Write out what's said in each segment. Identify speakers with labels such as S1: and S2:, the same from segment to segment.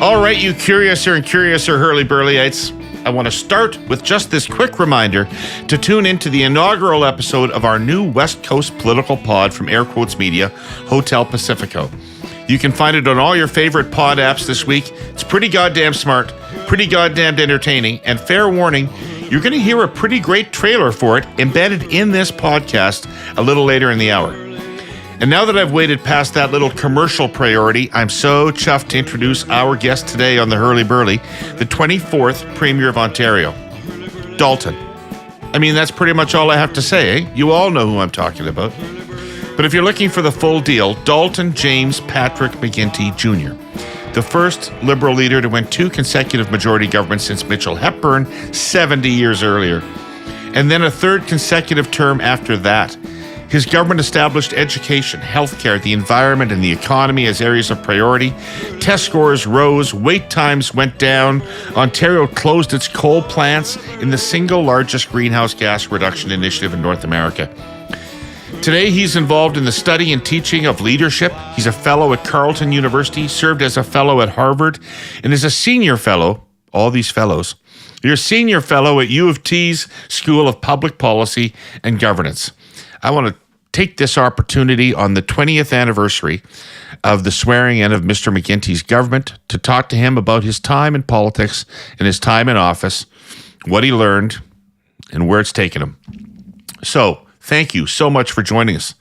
S1: All right, you curiouser and curiouser Herle Burly-ites. I want to start with just this quick reminder to tune into the inaugural episode of our new West Coast political pod from Air Quotes Media, Hotel Pacifico. You can find it on all your favorite pod apps this week. It's pretty goddamn smart, pretty goddamn entertaining, and fair warning, you're going to hear a pretty great trailer for it embedded in this podcast a little later in the hour. And now that I've waded past that little commercial priority, I'm so chuffed to introduce our guest today on the Herle Burly, the 24th Premier of Ontario, Dalton. I mean, that's pretty much all I have to say, eh? You all know who I'm talking about. But if you're looking for the full deal, Dalton James Patrick McGuinty Jr., the first Liberal leader to win 2 consecutive majority governments since Mitchell Hepburn 70 years earlier, and then a 3rd consecutive term after that. His government established education, healthcare, the environment, and the economy as areas of priority. Test scores rose, wait times went down. Ontario closed its coal plants in the single largest greenhouse gas reduction initiative in North America. Today, he's involved in the study and teaching of leadership. He's a fellow at Carleton University, served as a fellow at Harvard, and is a senior fellow, all these fellows. You're a senior fellow at U of T's School of Public Policy and Governance. I want to take this opportunity on the 20th anniversary of the swearing in of Mr. McGuinty's government to talk to him about his time in politics and his time in office, what he learned, and where it's taken him. So, thank you so much for joining us,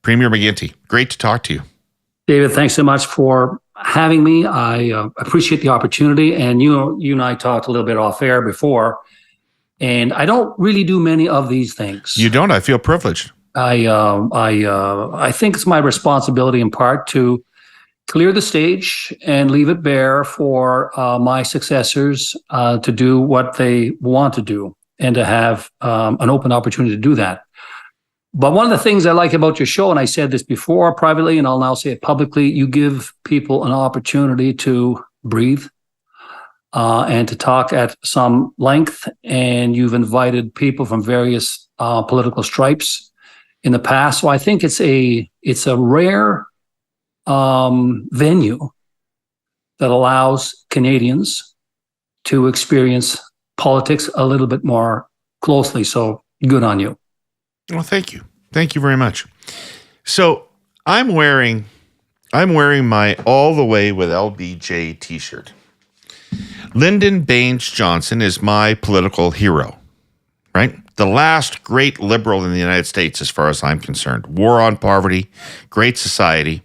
S1: Premier McGuinty. Great to talk to you.
S2: David, thanks so much for having me. I appreciate the opportunity. And you and I talked a little bit off air before, and I don't really do many of these things.
S1: You don't? I feel privileged.
S2: I think it's my responsibility in part to clear the stage and leave it bare for my successors to do what they want to do and to have an open opportunity to do that. But one of the things I like about your show, and I said this before privately, and I'll now say it publicly, you give people an opportunity to breathe and to talk at some length. And you've invited people from various political stripes in the past. So I think it's a rare venue that allows Canadians to experience politics a little bit more closely. So good on you.
S1: Well, thank you. Thank you very much. So I'm wearing my All the Way with LBJ t-shirt. Lyndon Baines Johnson is my political hero, right? The last great liberal in the United States, as far as I'm concerned. War on poverty, great society.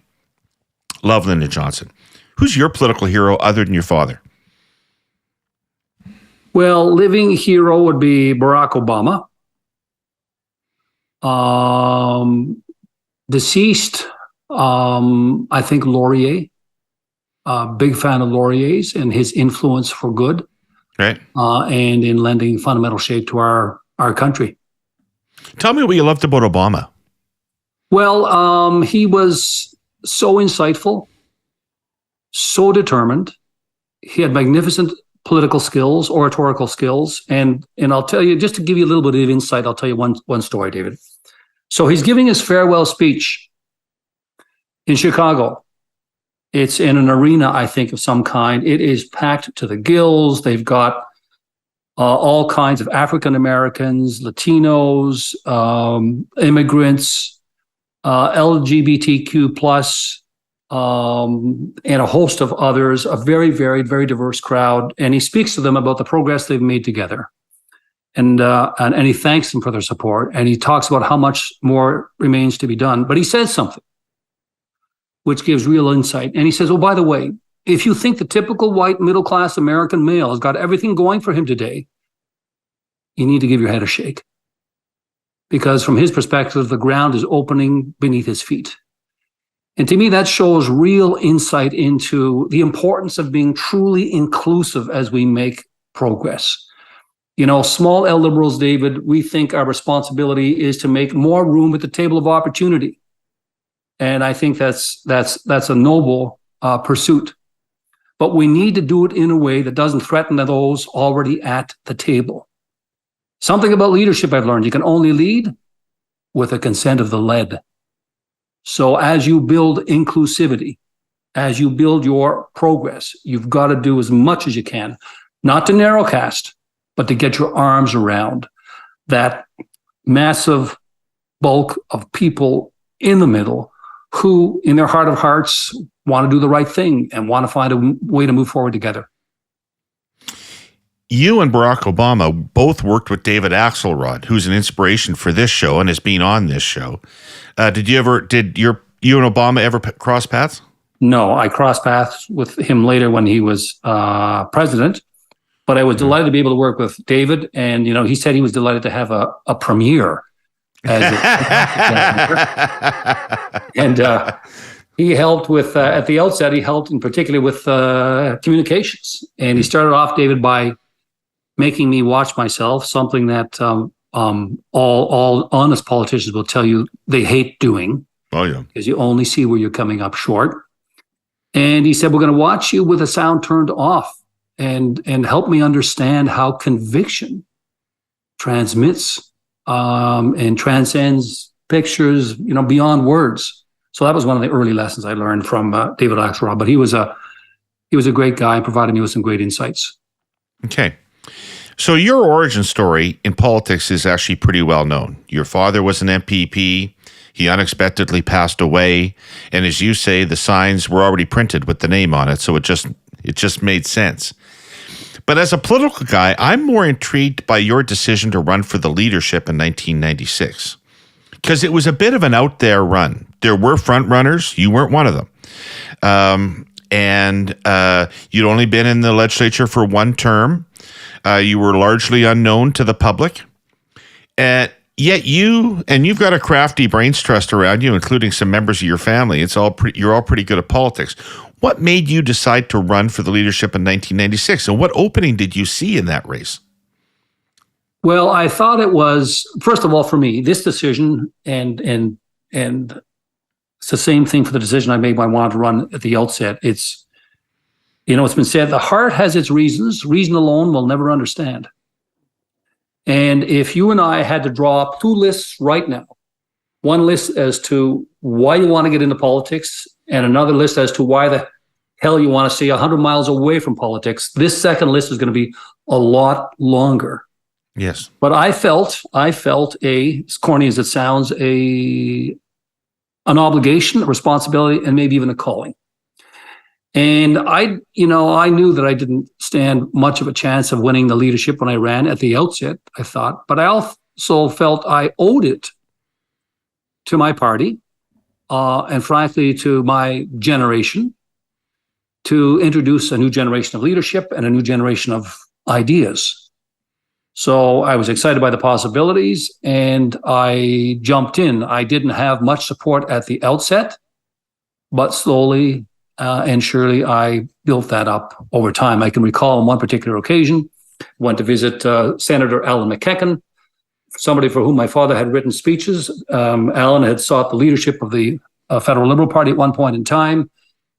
S1: Love Lyndon Johnson. Who's your political hero other than your father?
S2: Well, living hero would be Barack Obama. Deceased, I think Laurier. Big fan of Laurier's and his influence for good.
S1: Right.
S2: And in lending fundamental shape to our country.
S1: Tell me what you loved about Obama.
S2: Well, he was so insightful, so determined. He had magnificent political skills, oratorical skills. And I'll tell you, just to give you a little bit of insight, I'll tell you one story, David. So he's giving his farewell speech in Chicago. It's in an arena, I think, of some kind. It is packed to the gills. They've got all kinds of African Americans, Latinos, immigrants, LGBTQ plus, and a host of others. A very varied, very diverse crowd. And he speaks to them about the progress they've made together, and he thanks them for their support. And he talks about how much more remains to be done. But he says something which gives real insight. And he says, "Oh, by the way, if you think the typical white middle-class American male has got everything going for him today, you need to give your head a shake. Because from his perspective, the ground is opening beneath his feet." And to me, that shows real insight into the importance of being truly inclusive as we make progress. You know, small L liberals, David, we think our responsibility is to make more room at the table of opportunity. And I think that's a noble pursuit. But we need to do it in a way that doesn't threaten those already at the table. Something about leadership I've learned: you can only lead with the consent of the led. So as you build inclusivity, as you build your progress, you've got to do as much as you can, not to narrowcast, but to get your arms around that massive bulk of people in the middle who, in their heart of hearts, want to do the right thing and want to find a way to move forward together.
S1: You and Barack Obama both worked with David Axelrod, who's an inspiration for this show and has been on this show. Did you and Obama ever cross paths?
S2: No, I crossed paths with him later when he was president, but I was delighted to be able to work with David. And, he said he was delighted to have a premiere. And he helped with, at the outset, he helped in particular with communications. And he started off, David, by making me watch myself, something that all honest politicians will tell you they hate doing.
S1: Oh, yeah.
S2: Because you only see where you're coming up short. And he said, we're going to watch you with the sound turned off and help me understand how conviction transmits and transcends pictures, beyond words. So that was one of the early lessons I learned from David Axelrod. But he was a great guy and provided me with some great insights.
S1: Okay. So your origin story in politics is actually pretty well known. Your father was an MPP. He unexpectedly passed away. And as you say, the signs were already printed with the name on it. So it just made sense. But as a political guy, I'm more intrigued by your decision to run for the leadership in 1996. Because it was a bit of an out there run. There were front runners. You weren't one of them. And you'd only been in the legislature for one term. You were largely unknown to the public. Yet you've got a crafty brains trust around you, including some members of your family. You're all pretty good at politics. What made you decide to run for the leadership in 1996? And what opening did you see in that race?
S2: Well, I thought it was, first of all, for me, this decision, and it's the same thing for the decision I made when I wanted to run at the outset. It's been said, the heart has its reasons. Reason alone will never understand. And if you and I had to draw up two lists right now, one list as to why you want to get into politics and another list as to why the hell you want to stay 100 miles away from politics, this second list is going to be a lot longer.
S1: Yes.
S2: But I felt as corny as it sounds, an obligation, a responsibility, and maybe even a calling. And I knew that I didn't stand much of a chance of winning the leadership when I ran at the outset, I thought, but I also felt I owed it to my party, and frankly, to my generation, to introduce a new generation of leadership and a new generation of ideas. So I was excited by the possibilities and I jumped in. I didn't have much support at the outset, but slowly and surely I built that up over time. I can recall on one particular occasion, went to visit Senator Alan McKechnie, somebody for whom my father had written speeches. Alan had sought the leadership of the Federal Liberal Party at one point in time.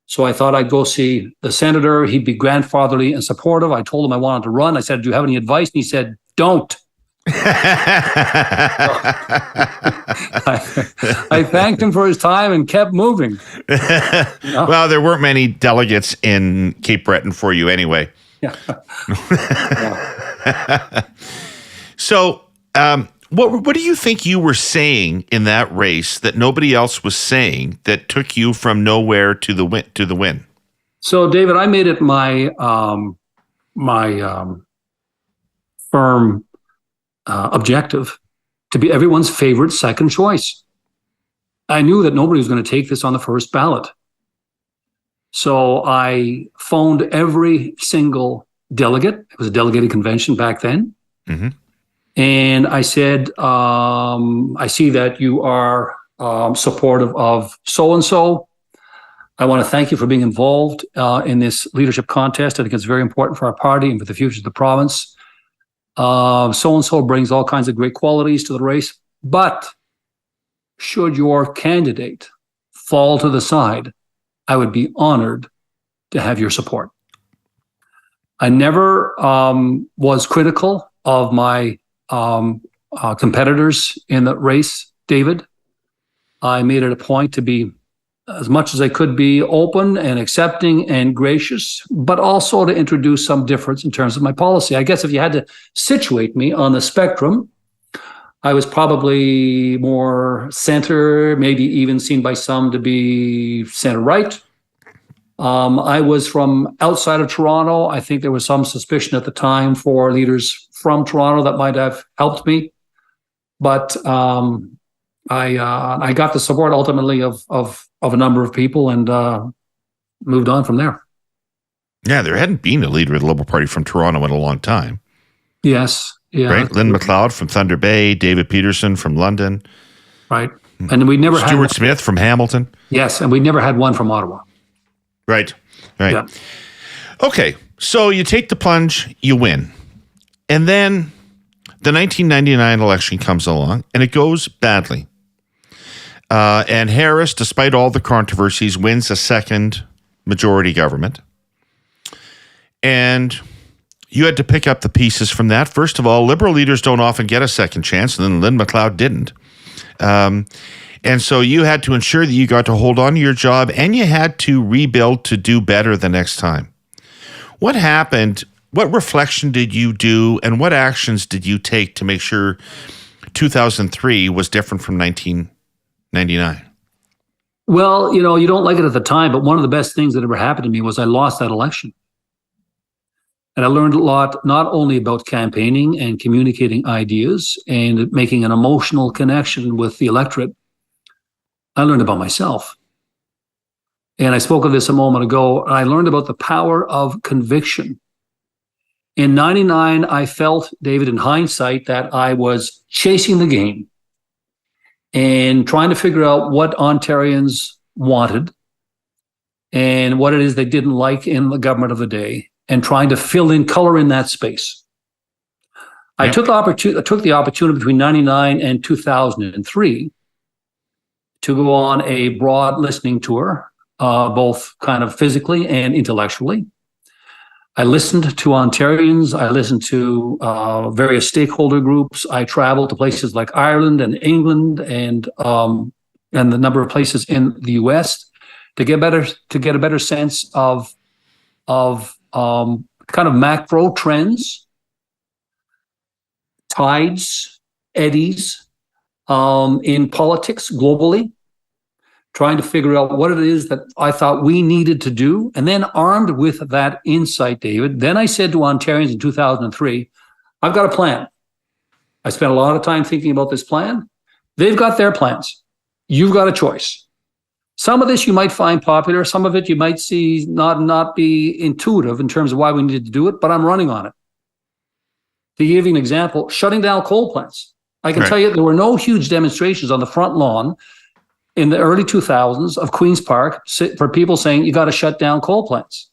S2: So I thought I'd go see the senator. He'd be grandfatherly and supportive. I told him I wanted to run. I said, do you have any advice? And he said, don't. I thanked him for his time and kept moving.
S1: Well, there weren't many delegates in Cape Breton for you anyway.
S2: Yeah.
S1: So, what do you think you were saying in that race that nobody else was saying that took you from nowhere to the win?
S2: So, David, I made it my firm objective to be everyone's favorite second choice. I knew that nobody was going to take this on the first ballot. So I phoned every single delegate. It was a delegated convention back then. Mm-hmm. And I said, I see that you are supportive of so-and-so. I want to thank you for being involved in this leadership contest. I think it's very important for our party and for the future of the province. So-and-so brings all kinds of great qualities to the race. But should your candidate fall to the side, I would be honored to have your support. I never was critical of my competitors in the race, David. I made it a point to be as much as I could be open and accepting and gracious, but also to introduce some difference in terms of my policy. I guess if you had to situate me on the spectrum, I was probably more center, maybe even seen by some to be center-right. I was from outside of Toronto. I think there was some suspicion at the time for leaders from Toronto that might have helped me. But I got the support ultimately of a number of people and moved on from there.
S1: Yeah, there hadn't been a leader of the Liberal Party from Toronto in a long time.
S2: Yes. Yeah.
S1: Right? Lynn MacLeod from Thunder Bay, David Peterson from London.
S2: Right. And we never had
S1: Stuart Smith from Hamilton.
S2: Yes, and we never had one from Ottawa.
S1: Right.
S2: Yeah.
S1: Okay, so you take the plunge, you win. And then the 1999 election comes along, and it goes badly. And Harris, despite all the controversies, wins a second majority government. And you had to pick up the pieces from that. First of all, Liberal leaders don't often get a second chance, and then Lynn MacLeod didn't. And so you had to ensure that you got to hold on to your job, and you had to rebuild to do better the next time. What happened? What reflection did you do, and what actions did you take to make sure 2003 was different from 1999?
S2: Well, you don't like it at the time, but one of the best things that ever happened to me was I lost that election. And I learned a lot, not only about campaigning and communicating ideas and making an emotional connection with the electorate, I learned about myself. And I spoke of this a moment ago. I learned about the power of conviction. In 99, I felt, David, in hindsight, that I was chasing the game and trying to figure out what Ontarians wanted and what it is they didn't like in the government of the day, and trying to fill in color in that space. I took the opportunity between 99 and 2003 to go on a broad listening tour, both kind of physically and intellectually. I listened to Ontarians. I listened to various stakeholder groups. I traveled to places like Ireland and England and the number of places in the U.S. to get a better sense of kind of macro trends, tides, eddies in politics globally, trying to figure out what it is that I thought we needed to do. And then armed with that insight, David, then I said to Ontarians in 2003, I've got a plan. I spent a lot of time thinking about this plan. They've got their plans. You've got a choice. Some of this you might find popular. Some of it you might see not be intuitive in terms of why we needed to do it, but I'm running on it. To give you an example, shutting down coal plants. I can tell you there were no huge demonstrations on the front lawn in the early 2000s of Queen's Park for people saying you got to shut down coal plants.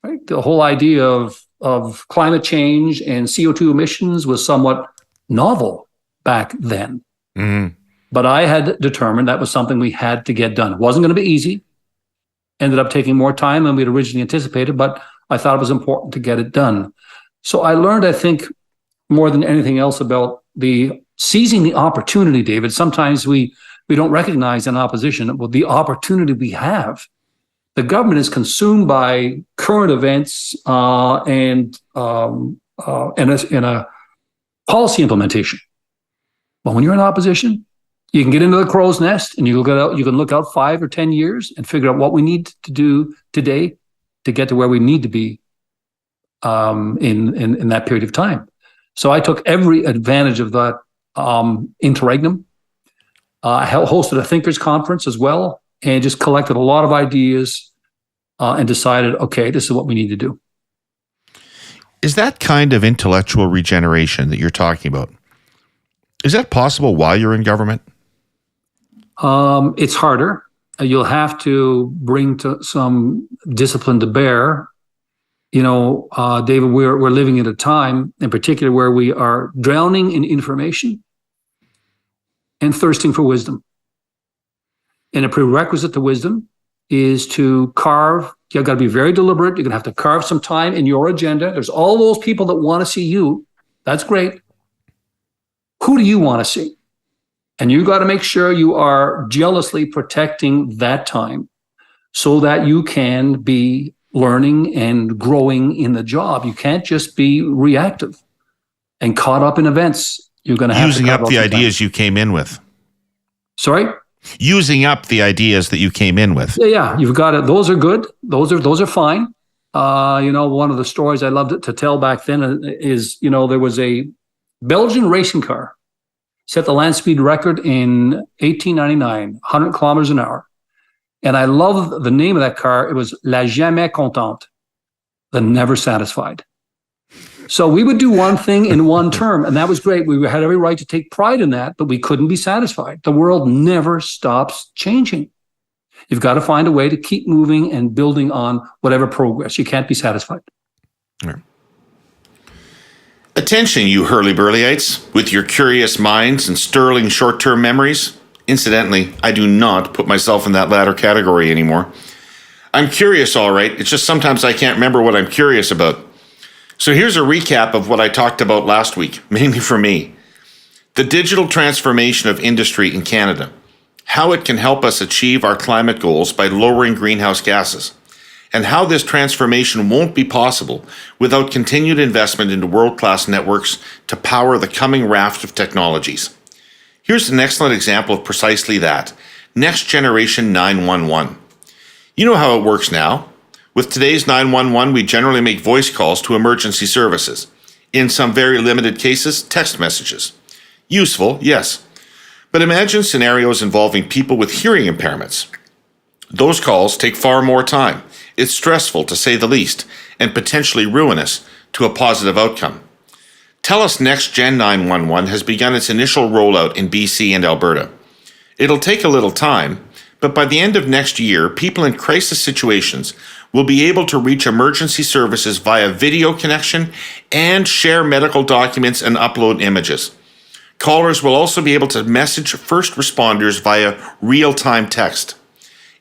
S2: Right? The whole idea of climate change and CO2 emissions was somewhat novel back then.
S1: Mm-hmm.
S2: But I had determined that was something we had to get done. It wasn't going to be easy. Ended up taking more time than we'd originally anticipated, but I thought it was important to get it done. So I learned, I think, more than anything else about the seizing the opportunity, David. Sometimes we don't recognize in opposition the opportunity we have. The government is consumed by current events and a policy implementation. But when you're in opposition, you can get into the crow's nest and you can look out 5 or 10 years and figure out what we need to do today to get to where we need to be in that period of time. So I took every advantage of that interregnum. I hosted a thinkers conference as well and just collected a lot of ideas and decided, okay, this is what we need to do.
S1: Is that kind of intellectual regeneration that you're talking about, is that possible while you're in government?
S2: It's harder. You'll have to bring some discipline to bear. David, we're living at a time in particular where we are drowning in information and thirsting for wisdom. And a prerequisite to wisdom is to carve. You've got to be very deliberate. You're going to have to carve some time in your agenda. There's all those people that want to see you. That's great. Who do you want to see? And you got to make sure you are jealously protecting that time so that you can be learning and growing in the job. You can't just be reactive and caught up in events. You're going to have
S1: using
S2: to
S1: up the ideas you came in with.
S2: Sorry?
S1: Using up the ideas that you came in with.
S2: Yeah, you've got it. Those are good. Those are fine. One of the stories I loved to tell back then is, there was a Belgian racing car set the land speed record in 1899, 100 kilometers an hour. And I love the name of that car. It was La Jamais Contente, the never satisfied. So we would do one thing in one term, and that was great. We had every right to take pride in that, but we couldn't be satisfied. The world never stops changing. You've got to find a way to keep moving and building on whatever progress. You can't be satisfied.
S1: Yeah. Attention, you Herle Burly-ites, with your curious minds and sterling short-term memories. Incidentally, I do not put myself in that latter category anymore. I'm curious, all right. It's just sometimes I can't remember what I'm curious about. So here's a recap of what I talked about last week, mainly for me. The digital transformation of industry in Canada, how it can help us achieve our climate goals by lowering greenhouse gases, and how this transformation won't be possible without continued investment into world-class networks to power the coming raft of technologies. Here's an excellent example of precisely that. Next Generation 911. You know how it works now. With today's 911, we generally make voice calls to emergency services. In some very limited cases, text messages. Useful, yes. But imagine scenarios involving people with hearing impairments. Those calls take far more time. It's stressful, to say the least, and potentially ruinous to a positive outcome. TELUS Next Gen 911 has begun its initial rollout in BC and Alberta. It'll take a little time, but by the end of next year, people in crisis situations will be able to reach emergency services via video connection and share medical documents and upload images. Callers will also be able to message first responders via real-time text.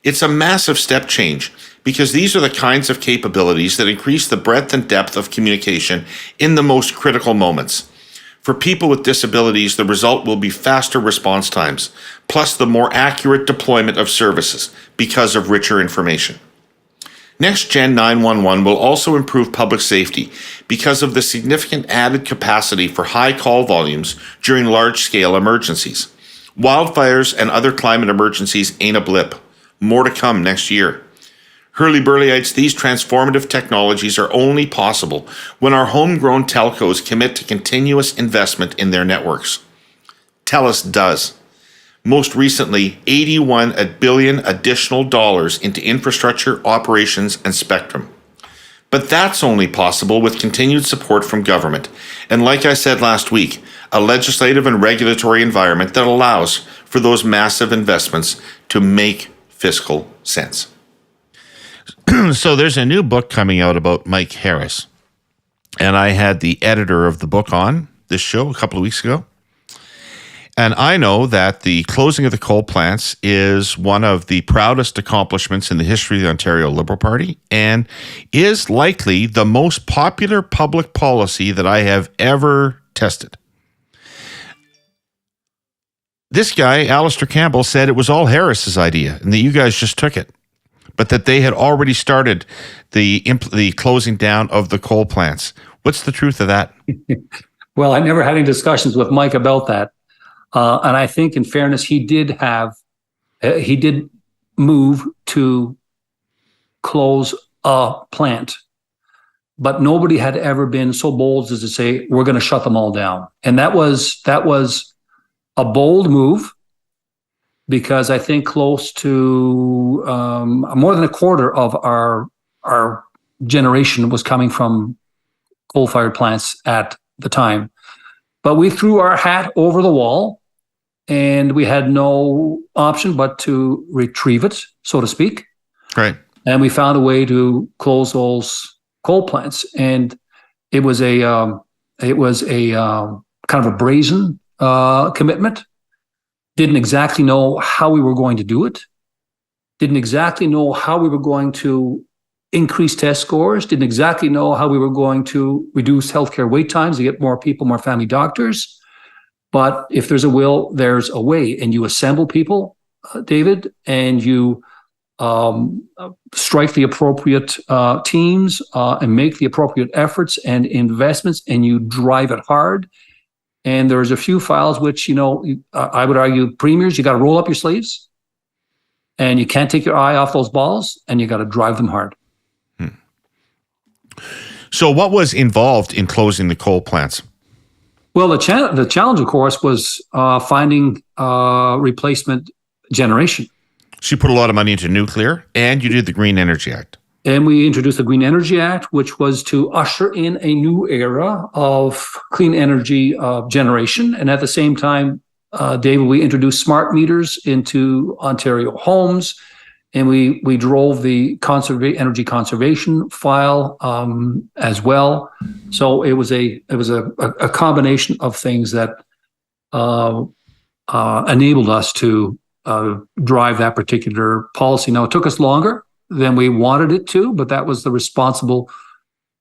S1: It's a massive step change because these are the kinds of capabilities that increase the breadth and depth of communication in the most critical moments. For people with disabilities, the result will be faster response times, plus the more accurate deployment of services because of richer information. Next Gen 911 will also improve public safety because of the significant added capacity for high call volumes during large-scale emergencies. Wildfires and other climate emergencies ain't a blip. More to come next year. Herle Burly-ites, these transformative technologies are only possible when our homegrown telcos commit to continuous investment in their networks. TELUS does. Most recently, $81 billion additional dollars into infrastructure, operations, and spectrum. But that's only possible with continued support from government, and like I said last week, a legislative and regulatory environment that allows for those massive investments to make fiscal sense. So there's a new book coming out about Mike Harris, and I had the editor of the book on this show a couple of weeks ago. And I know that the closing of the coal plants is one of the proudest accomplishments in the history of the Ontario Liberal Party and is likely the most popular public policy that I have ever tested. This guy, Alistair Campbell, said it was all Harris's idea and that you guys just took it, but that they had already started the closing down of the coal plants. What's the truth of that?
S2: Well, I never had any discussions with Mike about that. And I think, in fairness, he did move to close a plant, but nobody had ever been so bold as to say, we're going to shut them all down. And that was a bold move, because I think close to more than a quarter of our generation was coming from coal-fired plants at the time. But we threw our hat over the wall, and we had no option but to retrieve it, so to speak.
S1: Right. And
S2: we found a way to close those coal plants, and it was a kind of a brazen commitment. Didn't exactly know how we were going to do it. Didn't exactly know how we were going to increase test scores. Didn't exactly know how we were going to reduce healthcare wait times to get more people, more family doctors. But if there's a will, there's a way. And you assemble people, David, and you strike the appropriate teams and make the appropriate efforts and investments, and you drive it hard. And there's a few files which, I would argue, premiers, you got to roll up your sleeves, and you can't take your eye off those balls, and you got to drive them hard.
S1: So what was involved in closing the coal plants?
S2: Well, the challenge, of course, was finding replacement generation.
S1: So you put a lot of money into nuclear, and you did the Green Energy Act.
S2: And we introduced the Green Energy Act, which was to usher in a new era of clean energy generation. And at the same time, David, we introduced smart meters into Ontario homes, and we drove the energy conservation file as well. So it was a combination of things that enabled us to drive that particular policy. Now, it took us longer than we wanted it to, but that was the responsible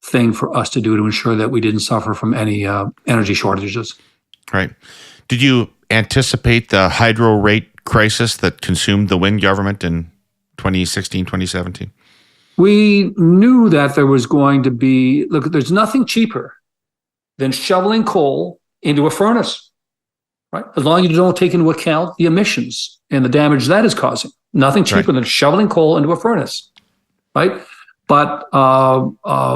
S2: thing for us to do to ensure that we didn't suffer from any energy shortages.
S1: Right. Did you anticipate the hydro rate crisis that consumed the wind government in 2016, 2017?
S2: We knew that there was going to be, look, there's nothing cheaper than shoveling coal into a furnace, right? As long as you don't take into account the emissions and the damage that is causing. Nothing cheaper than shoveling coal into a furnace, right? But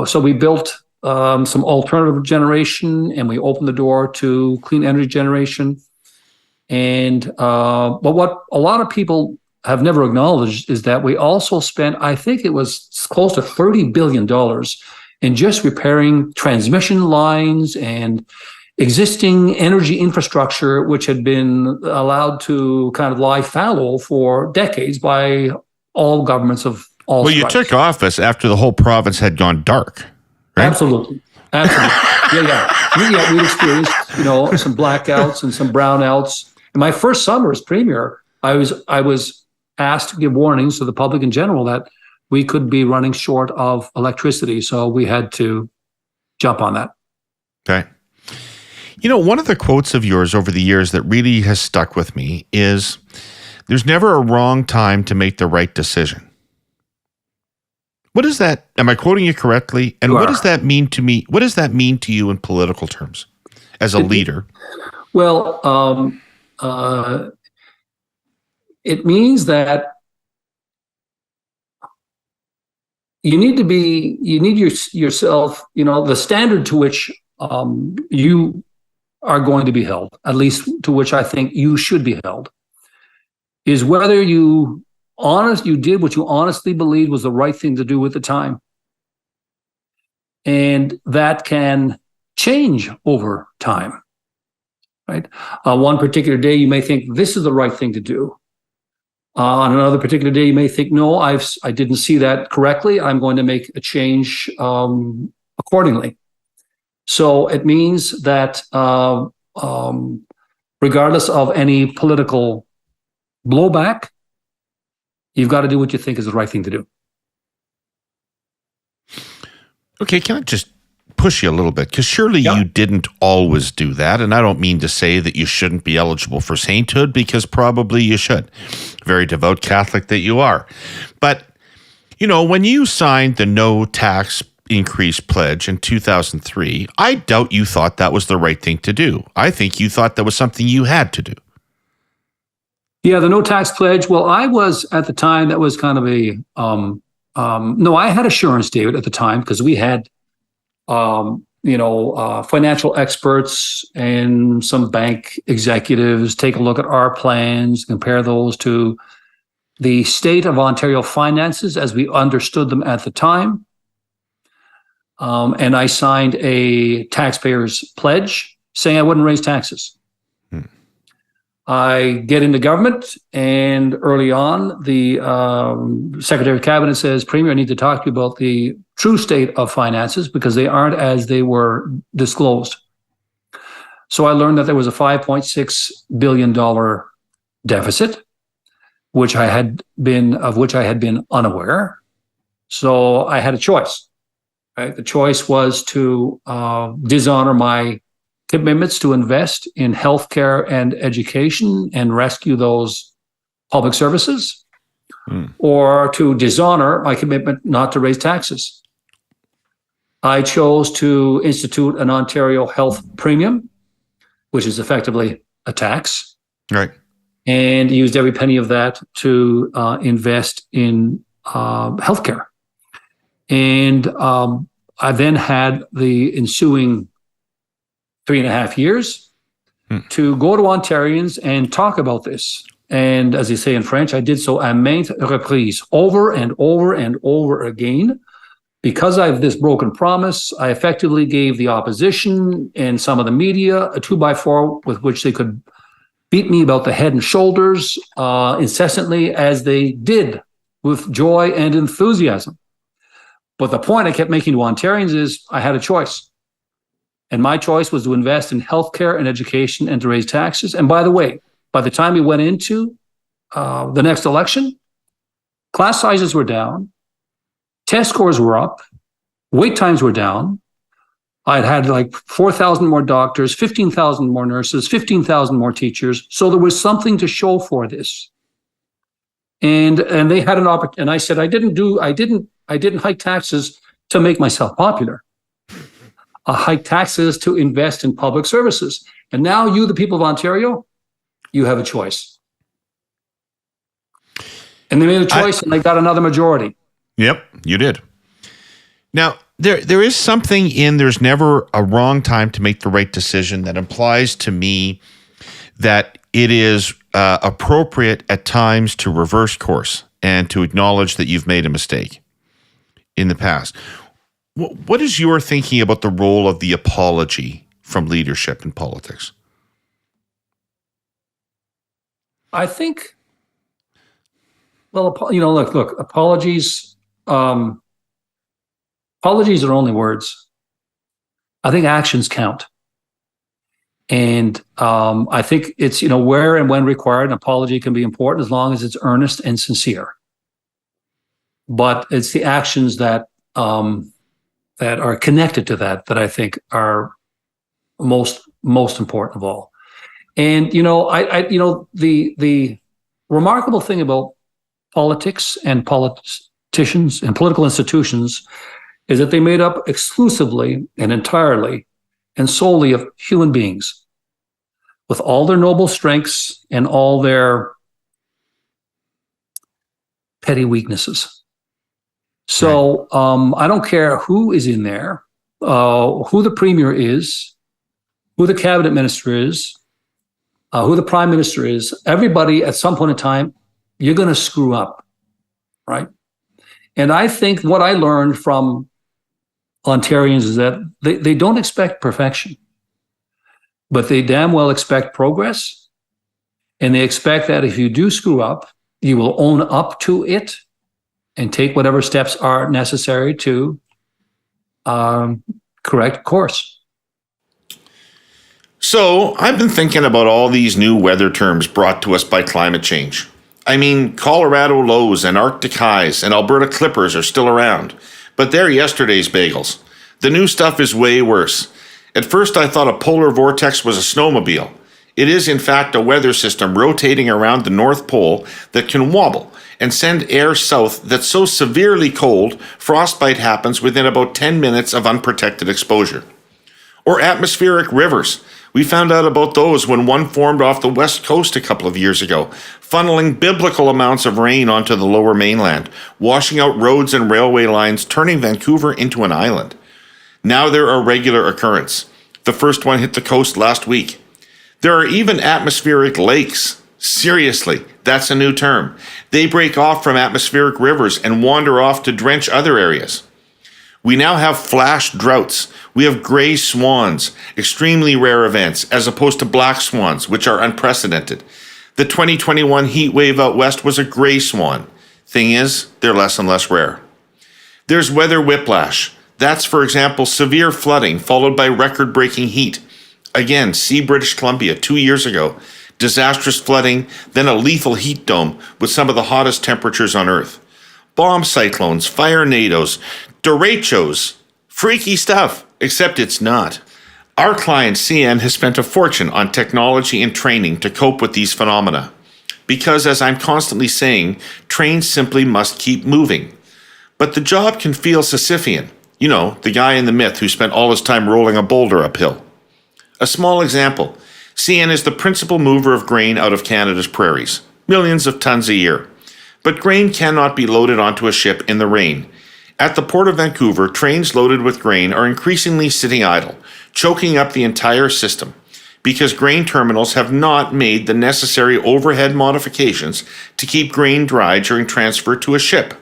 S2: so we built some alternative generation, and we opened the door to clean energy generation. And but what a lot of people have never acknowledged is that we also spent, I think it was close to $30 billion in just repairing transmission lines and existing energy infrastructure, which had been allowed to kind of lie fallow for decades by all governments of all stripes.
S1: Well, you took office after the whole province had gone dark, right?
S2: Absolutely. Yeah. We experienced, some blackouts and some brownouts. In my first summer as premier, I was asked to give warnings to the public in general that we could be running short of electricity. So we had to jump on that.
S1: Okay. One of the quotes of yours over the years that really has stuck with me is, there's never a wrong time to make the right decision. What is that? Am I quoting you correctly? And what does that mean to me? What does that mean to you in political terms as a leader?
S2: Well, it means that you need yourself, the standard to which you are going to be held, at least to which I think you should be held, is whether you did what you honestly believed was the right thing to do at the time. And that can change over time, right? One particular day, you may think this is the right thing to do. On another particular day, you may think, no, I didn't see that correctly. I'm going to make a change accordingly. So it means that regardless of any political blowback, you've got to do what you think is the right thing to do.
S1: Okay, can I just push you a little bit? Because surely you didn't always do that. And I don't mean to say that you shouldn't be eligible for sainthood, because probably you should. Very devout Catholic that you are. But, when you signed the no tax increase pledge in 2003, I doubt you thought that was the right thing to do. I think you thought that was something you had to do.
S2: Yeah, the no tax pledge. Well, I was at the time, that was kind of a, no, I had assurance, David, at the time, because we had, financial experts and some bank executives take a look at our plans, compare those to the state of Ontario finances as we understood them at the time. And I signed a taxpayer's pledge saying I wouldn't raise taxes. I get into government, and early on, the Secretary of Cabinet says, Premier, I need to talk to you about the true state of finances because they aren't as they were disclosed. So I learned that there was a $5.6 billion deficit, of which I had been unaware. So I had a choice. Right? The choice was to dishonor my commitments to invest in healthcare and education and rescue those public services, or to dishonor my commitment not to raise taxes. I chose to institute an Ontario health premium, which is effectively a tax.
S1: Right.
S2: And used every penny of that to invest in healthcare. And I then had the ensuing 3.5 years to go to Ontarians and talk about this. And as you say in French, I did so à maintes reprises, over and over and over again. Because I have this broken promise, I effectively gave the opposition and some of the media a 2x4 with which they could beat me about the head and shoulders incessantly, as they did, with joy and enthusiasm. But the point I kept making to Ontarians is I had a choice. And my choice was to invest in healthcare and education and to raise taxes. And by the way, by the time we went into the next election, class sizes were down, test scores were up, wait times were down. I'd had like 4,000 more doctors, 15,000 more nurses, 15,000 more teachers. So there was something to show for this. And they had an opportunity. And I said, I didn't hike taxes to make myself popular. I hiked taxes to invest in public services. And now you, the people of Ontario, you have a choice. And they made a choice and they got another majority.
S1: Yep, you did. Now, there is something in there's never a wrong time to make the right decision that implies to me that it is appropriate at times to reverse course and to acknowledge that you've made a mistake in the past. What is your thinking about the role of the apology from leadership in politics?
S2: I think, well, look, apologies are only words. I think actions count. And I think it's, where and when required, an apology can be important as long as it's earnest and sincere. But it's the actions that are connected to that I think are most important of all. And, the remarkable thing about politics and politicians and political institutions is that they made up exclusively and entirely and solely of human beings with all their noble strengths and all their petty weaknesses. So I don't care who is in there, who the premier is, who the cabinet minister is, who the prime minister is. Everybody at some point in time, you're going to screw up, right? And I think what I learned from Ontarians is that they don't expect perfection, but they damn well expect progress. And they expect that if you do screw up, you will own up to it and take whatever steps are necessary to correct course.
S1: So I've been thinking about all these new weather terms brought to us by climate change. I mean, Colorado lows and Arctic highs and Alberta clippers are still around, but they're yesterday's bagels. The new stuff is way worse. At first I thought a polar vortex was a snowmobile. It is in fact a weather system rotating around the North Pole that can wobble and send air south that's so severely cold, frostbite happens within about 10 minutes of unprotected exposure. Or atmospheric rivers. We found out about those when one formed off the west coast a couple of years ago, funneling biblical amounts of rain onto the lower mainland, washing out roads and railway lines, turning Vancouver into an island. Now they're a regular occurrence. The first one hit the coast last week. There are even atmospheric lakes. Seriously, that's a new term. They break off from atmospheric rivers and wander off to drench other areas. We now have flash droughts. We have gray swans, extremely rare events, as opposed to black swans, which are unprecedented. The 2021 heat wave out west was a gray swan. Thing is, they're less and less rare. There's weather whiplash. That's, for example, severe flooding followed by record-breaking heat. Again, see British Columbia 2 years ago. Disastrous flooding, then a lethal heat dome with some of the hottest temperatures on Earth. Bomb cyclones, fire tornadoes, derechos, freaky stuff, except it's not. Our client, CN, has spent a fortune on technology and training to cope with these phenomena. Because, as I'm constantly saying, trains simply must keep moving. But the job can feel Sisyphean. You know, the guy in the myth who spent all his time rolling a boulder uphill. A small example. CN is the principal mover of grain out of Canada's prairies. Millions of tons a year. But grain cannot be loaded onto a ship in the rain. At the Port of Vancouver, trains loaded with grain are increasingly sitting idle, choking up the entire system, because grain terminals have not made the necessary overhead modifications to keep grain dry during transfer to a ship.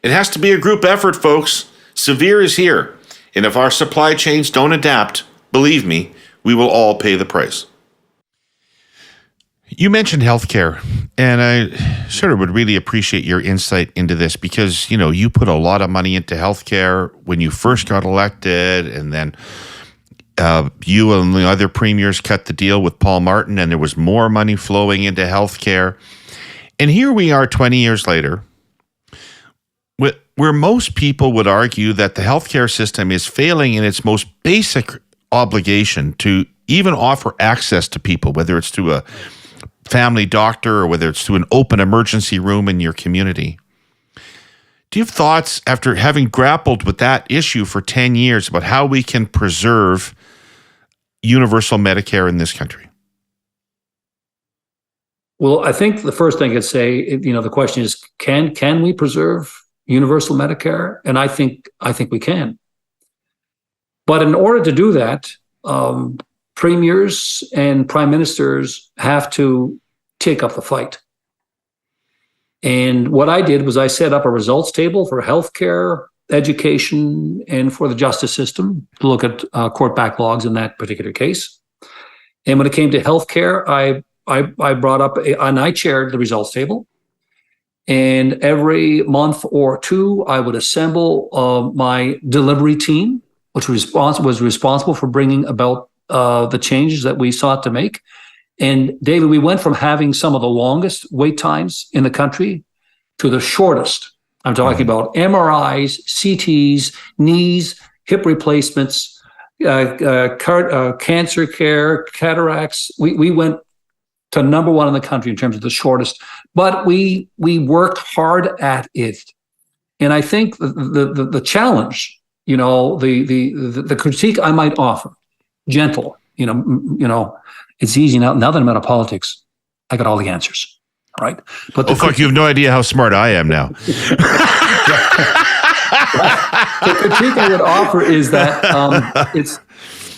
S1: It has to be a group effort, folks. Severe is here, and if our supply chains don't adapt, believe me, we will all pay the price. You mentioned healthcare, and I sort of would really appreciate your insight into this because, you put a lot of money into healthcare when you first got elected, and then you and the other premiers cut the deal with Paul Martin, and there was more money flowing into healthcare. And here we are 20 years later, where most people would argue that the healthcare system is failing in its most basic obligation to even offer access to people, whether it's through a family doctor or whether it's through an open emergency room in your community. Do you have thoughts, after having grappled with that issue for 10 years, about how we can preserve universal Medicare in this country?
S2: Well, I think the first thing I'd say, the question is, can we preserve universal Medicare? And I think we can. But in order to do that, premiers and prime ministers have to take up the fight. And what I did was I set up a results table for healthcare, education, and for the justice system to look at court backlogs in that particular case. And when it came to healthcare, I brought up and I chaired the results table. And every month or two, I would assemble my delivery team, which was responsible for bringing about the changes that we sought to make. And David, we went from having some of the longest wait times in the country to the shortest. I'm talking about MRIs, CTs, knees, hip replacements, cancer care, cataracts. We went to number one in the country in terms of the shortest, but we worked hard at it. And I think the challenge, the critique I might offer, gentle, it's easy now that I'm out of politics, I got all the answers. All right. But
S1: you have no idea how smart I am now.
S2: The critique I would offer is that it's,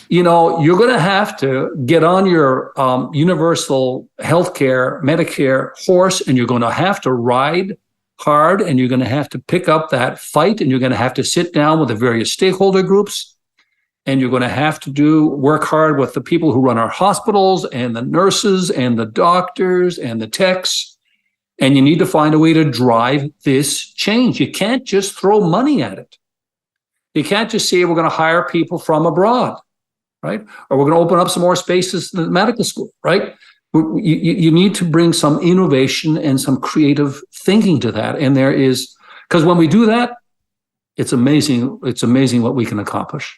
S2: you're going to have to get on your universal healthcare, Medicare horse, and you're going to have to ride hard, and you're going to have to pick up that fight, and you're going to have to sit down with the various stakeholder groups, and you're going to have to work hard with the people who run our hospitals and the nurses and the doctors and the techs. And you need to find a way to drive this change. You can't just throw money at it. You can't just say we're going to hire people from abroad, right? Or we're going to open up some more spaces in the medical school, right? You need to bring some innovation and some creative thinking to that. And there is, because when we do that, it's amazing. It's amazing what we can accomplish.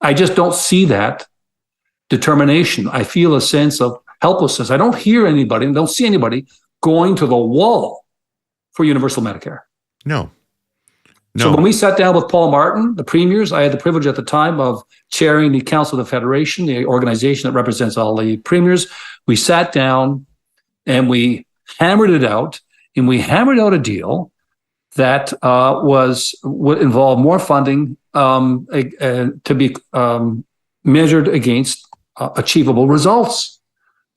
S2: I just don't see that determination. I feel a sense of helplessness. I don't hear anybody, don't see anybody going to the wall for universal Medicare.
S1: No.
S2: So when we sat down with Paul Martin, the premiers, I had the privilege at the time of chairing the Council of the Federation, the organization that represents all the premiers. We sat down and we hammered it out, and we hammered out a deal that would involve more funding to be measured against achievable results.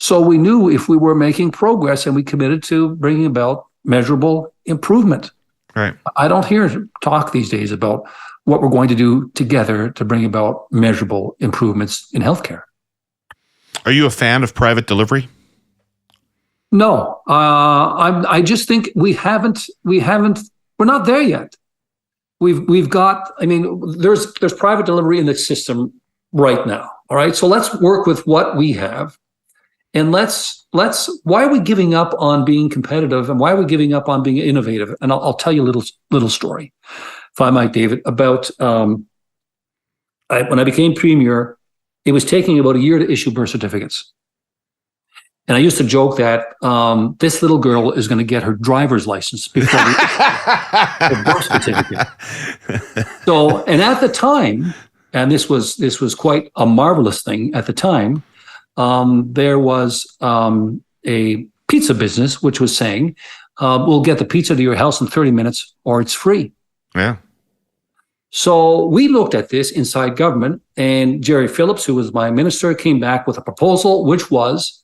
S2: So we knew if we were making progress, and we committed to bringing about measurable improvement.
S1: Right.
S2: I don't hear talk these days about what we're going to do together to bring about measurable improvements in healthcare.
S1: Are you a fan of private delivery?
S2: No, I just think we haven't. We're not there yet. We've got. I mean, there's private delivery in the system right now. All right, so let's work with what we have, and let's. Why are we giving up on being competitive, and why are we giving up on being innovative? And I'll tell you a little story, if I might, David, about when I became premier. it was taking about a year to issue birth certificates. And I used to joke that this little girl is going to get her driver's license before the birth certificate. So, and at the time, and this was quite a marvelous thing at the time, there was a pizza business which was saying, we'll get the pizza to your house in 30 minutes or it's free.
S1: Yeah.
S2: So we looked at this inside government, and Jerry Phillips, who was my minister, came back with a proposal, which was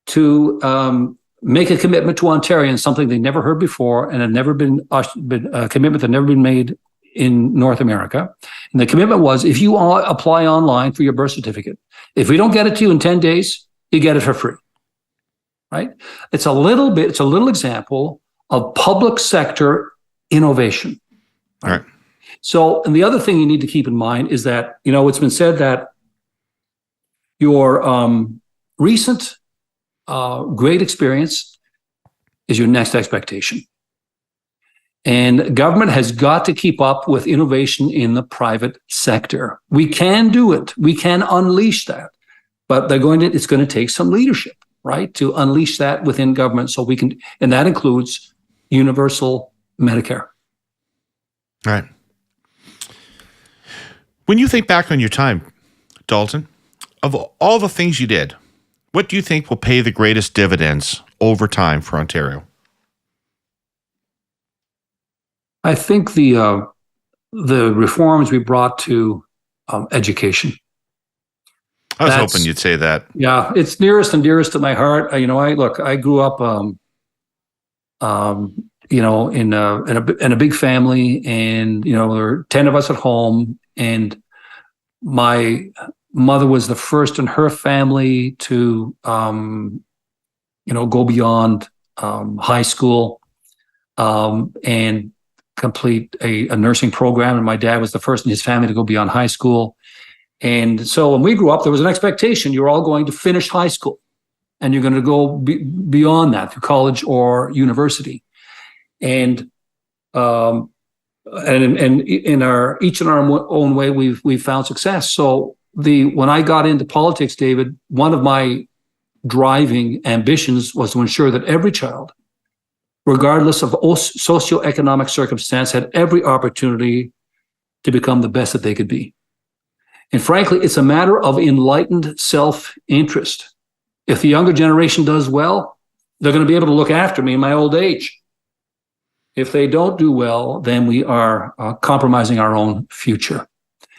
S2: to make a commitment to Ontarians, something they never heard before and had never been a commitment that had never been made in North America. And the commitment was, if you apply online for your birth certificate, if we don't get it to you in 10 days, you get it for free, right? It's a little example of public sector innovation.
S1: Right.
S2: So, and the other thing you need to keep in mind is that, it's been said that your recent great experience is your next expectation. And government has got to keep up with innovation in the private sector. We can do it. We can unleash that, but it's going to take some leadership, right, to unleash that within government so we can, and that includes universal Medicare.
S1: Right. When you think back on your time, Dalton, of all the things you did, what do you think will pay the greatest dividends over time for Ontario?
S2: I think the reforms we brought to education.
S1: I was hoping you'd say that.
S2: Yeah, it's nearest and dearest to my heart. I grew up, in a big family, and there were 10 of us at home, and my mother was the first in her family to, go beyond high school and complete a nursing program. And my dad was the first in his family to go beyond high school. And so when we grew up, there was an expectation you're all going to finish high school and you're going to go beyond that through college or university. And in our each in our own way, we've found success. So when I got into politics, David, one of my driving ambitions was to ensure that every child, regardless of socioeconomic circumstance, had every opportunity to become the best that they could be. And frankly, it's a matter of enlightened self-interest. If the younger generation does well, they're going to be able to look after me in my old age. If they don't do well, then we are compromising our own future.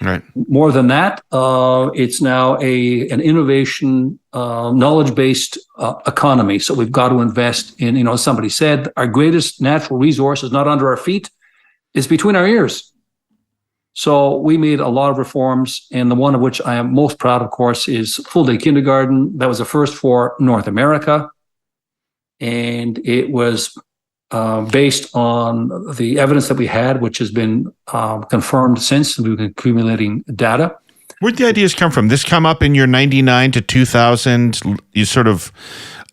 S1: Right.
S2: More than that, it's now an innovation, knowledge-based economy. So we've got to invest in, as somebody said, our greatest natural resource is not under our feet, it's between our ears. So we made a lot of reforms, and the one of which I am most proud, of course, is full-day kindergarten. That was the first for North America, and it was based on the evidence that we had, which has been confirmed since. We've been accumulating data.
S1: Where'd the ideas come from? This come up in your 99 to 2000 you sort of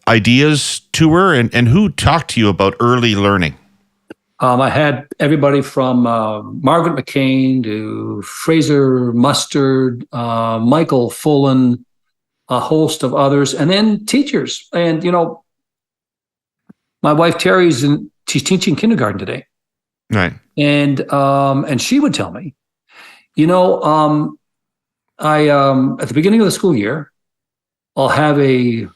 S1: ideas tour, and who talked to you about early learning?
S2: I had everybody from Margaret McCain to Fraser Mustard, Michael Fullen, a host of others, and then teachers. And, my wife Terry's she's teaching kindergarten today.
S1: Right.
S2: And she would tell me, I at the beginning of the school year, I'll have a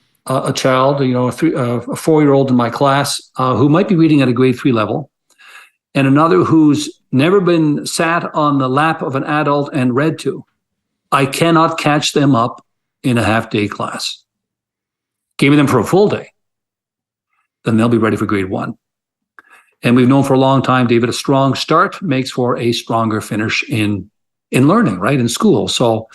S2: child, a 4-year-old in my class who might be reading at a grade 3 level, and another who's never been sat on the lap of an adult and read to. I cannot catch them up in a half-day class. Give me them for a full day, then they'll be ready for grade 1. And we've known for a long time, David, a strong start makes for a stronger finish in learning, right, in school. So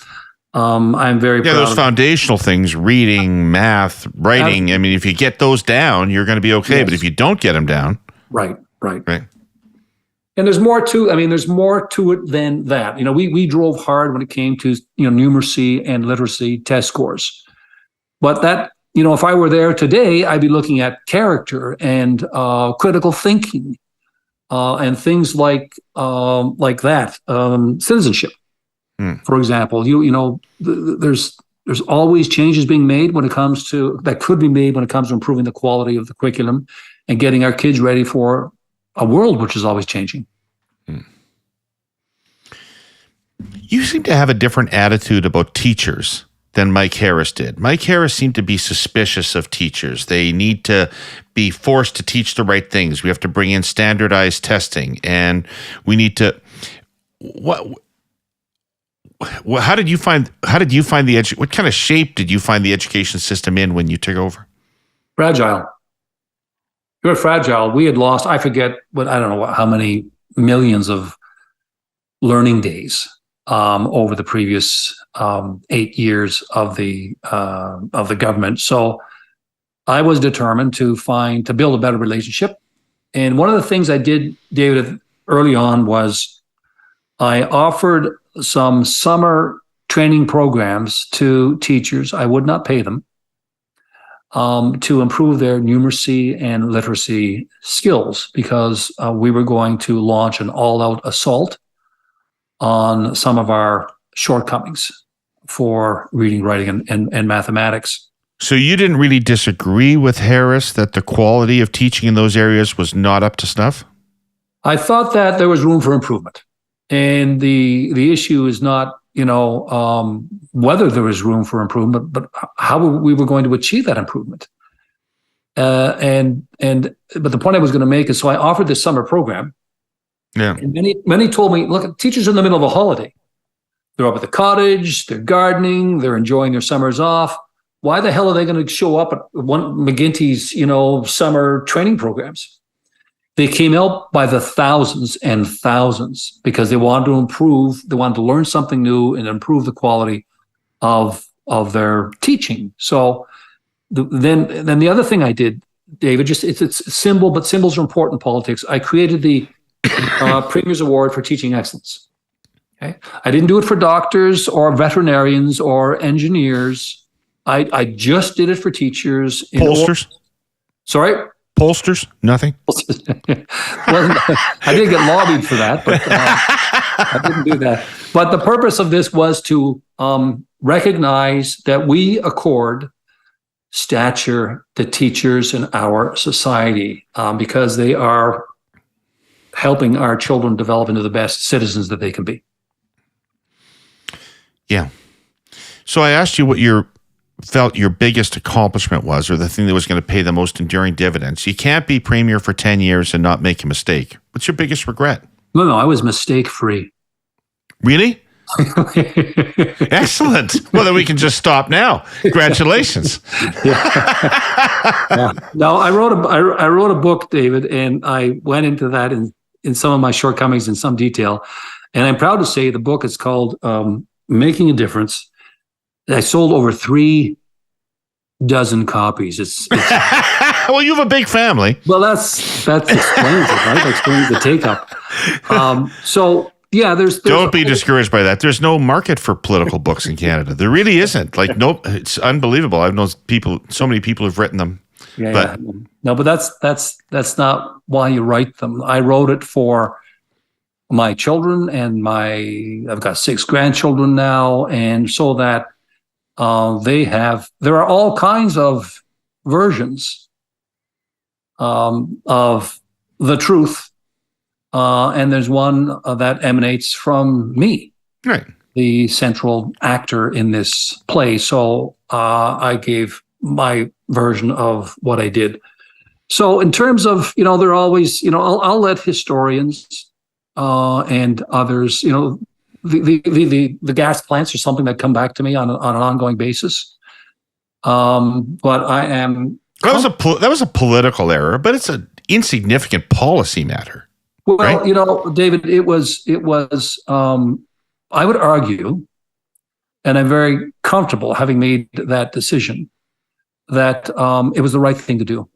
S2: I'm very proud.
S1: Those foundational things, reading, math, writing. I mean, if you get those down, you're going to be okay. Yes. But if you don't get them down.
S2: Right. And there's more to it than that. We drove hard when it came to, numeracy and literacy test scores. But that, if I were there today, I'd be looking at character and critical thinking and things like that, citizenship. For example, there's always changes being made that could be made when it comes to improving the quality of the curriculum and getting our kids ready for a world which is always changing.
S1: You seem to have a different attitude about teachers than Mike Harris did. Mike Harris seemed to be suspicious of teachers. They need to be forced to teach the right things. We have to bring in standardized testing, and we need to. How did you find the what kind of shape did you find the education system in when you took over?
S2: Fragile. You're fragile. We had lost, I forget I don't know how many millions of learning days over the previous 8 years of the government. So I was determined to build a better relationship. And one of the things I did, David, early on was I offered some summer training programs to teachers. I would not pay them to improve their numeracy and literacy skills, because we were going to launch an all-out assault on some of our shortcomings for reading, writing, and mathematics.
S1: So you didn't really disagree with Harris that the quality of teaching in those areas was not up to snuff?
S2: I thought that there was room for improvement. And the issue is not, whether there is room for improvement, but how we were going to achieve that improvement. But the point I was going to make is, so I offered this summer program.
S1: Yeah.
S2: And many told me, look, teachers are in the middle of a holiday. They're up at the cottage, they're gardening, they're enjoying their summers off. Why the hell are they going to show up at McGuinty's, summer training programs? They came out by the thousands and thousands because they wanted to improve, they wanted to learn something new and improve the quality of their teaching. So then the other thing I did, David, it's a symbol, but symbols are important in politics. I created the Premier's Award for Teaching Excellence. Okay, I didn't do it for doctors or veterinarians or engineers. I just did it for teachers.
S1: Pollsters?
S2: Sorry?
S1: Pollsters? Nothing?
S2: Well, I did get lobbied for that, but I didn't do that. But the purpose of this was to recognize that we accord stature to teachers in our society because they are helping our children develop into the best citizens that they can be.
S1: Yeah. So I asked you what you felt your biggest accomplishment was, or the thing that was going to pay the most enduring dividends. You can't be premier for 10 years and not make a mistake. What's your biggest regret?
S2: No, I was mistake-free.
S1: Really? Excellent. Well, then we can just stop now. Congratulations.
S2: Yeah. No, I wrote a book, David, and I went into that in some of my shortcomings in some detail. And I'm proud to say the book is called Making a Difference. I sold over 3 dozen copies. It's
S1: well, you have a big family.
S2: Well, that explains it, right? That explains the take-up. So yeah, there's
S1: don't be discouraged by that. There's no market for political books in Canada. There really isn't. Like, nope, it's unbelievable. I've known so many people who've written them.
S2: Yeah. No, but that's not why you write them. I wrote it for my children and I've got 6 grandchildren now, and so that there are all kinds of versions of the truth. And there's one that emanates from me,
S1: right,
S2: the central actor in this play. So I gave my version of what I did. So in terms of, they're always, I'll let historians and others, the gas plants are something that come back to me on an ongoing basis. But I am.
S1: That was a political error, but it's an insignificant policy matter.
S2: Well,
S1: right?
S2: David, it was. I would argue, and I'm very comfortable having made that decision, that it was the right thing to do.